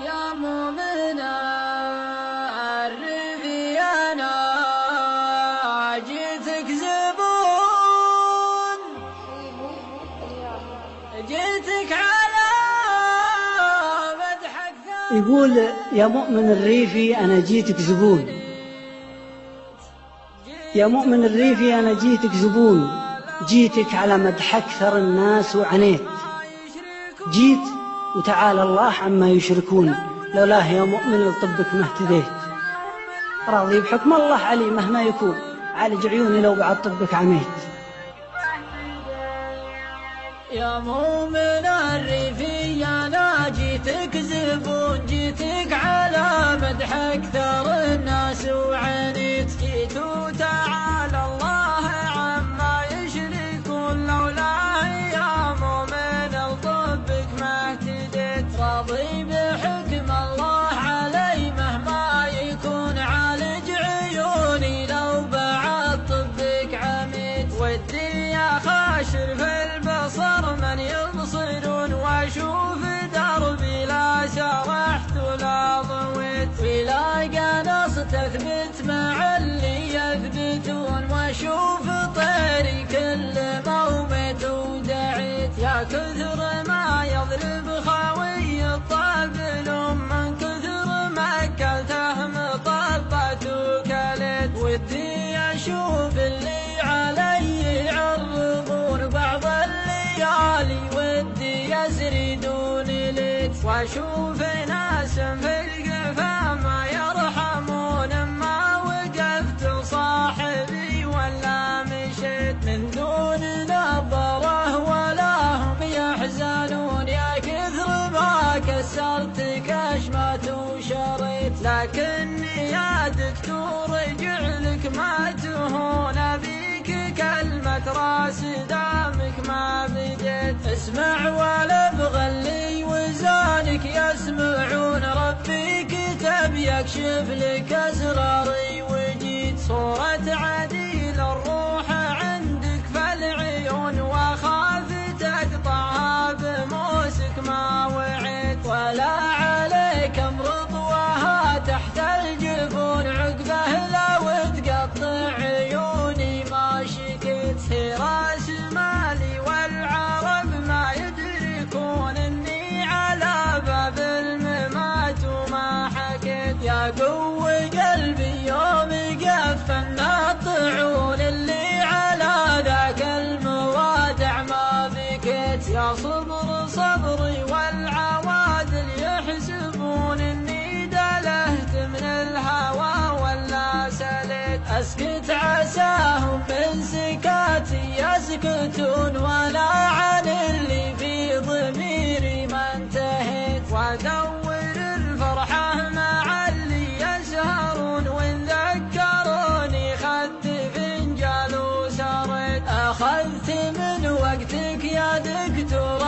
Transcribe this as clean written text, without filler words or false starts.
يا مؤمن الريف أنا جيتك زبون، جيتك على مدحك. يقول يا مؤمن الريفي أنا جيتك زبون، يا مؤمن الريفي أنا جيتك زبون، جيتك على مدح أكثر الناس وعنيت، جيت وتعالى الله عما يشركون، لولاه يا مؤمن لطبك ما اهتديت، راضي بحكم الله علي مهما يكون، عالج عيوني لو بعد طبك عميت. يا مؤمن الريفي أنا جيتك زبون، جيتك على مدح أكثر الناس وعنيت، جيت وتعالى الله عما يشركون، لولاه يا مؤمن لطبك ما اهتديت، راضي بحكم الله علي مهما يكون، عالج عيوني لو بعد طبك عميت، ودي يا خاشر في البصر من يبصرون، واشوف دربي لا سرحت ولا ضويت، ولاقى نص تثبت مع اللي يثبتون، واشوف طيري كل مومت ودعيت، يا كثر ما يضرب خاوي الطبل من كثر ما كلته مطبت وكلت، ودي اشوف اللي علي يعرضون بعض الليالي، ودي يزردون ليت، واشوف ناس في القفا ما يرحمون، ما وقفت صاحبي ولا مشيت، من دون نظره ولا هم يحزنون، يا كثر ما كسرت كشمات وشريت، لكني يا دكتور جعلك ما تهون، بيك كلمة راس دامك ما بديت، اسمع ولا ابغى اللي وزانك يسمعون، ربي كتب يكشف لك اسراري، وجيت صورة عديل الروح عندك فالعيون، واخاف تقطعها بموسك ما وعيت، ولا عليك امرضوها تحت الجفون، عقبه لو تقطع عيوني ما شكيت، في راس مالي والعرب ما يدركون اني على باب الممات وما حكيت، يا قوي قلبي يوم قفلنا الطعون، اللي على ذاك الموادع ما بكيت، يا صبر صبري والعوادل يحسبون اني دلهت من الهوى ولا سليت، اسكت عساهم من سكاتي يسكتون، ولا عن اللي في ضميري ما انتهيت، وادور الفرحة مع اللي يسهرون، وان ذكروني خدت فنجال وسريت، اخذت من وقتك يا دكتور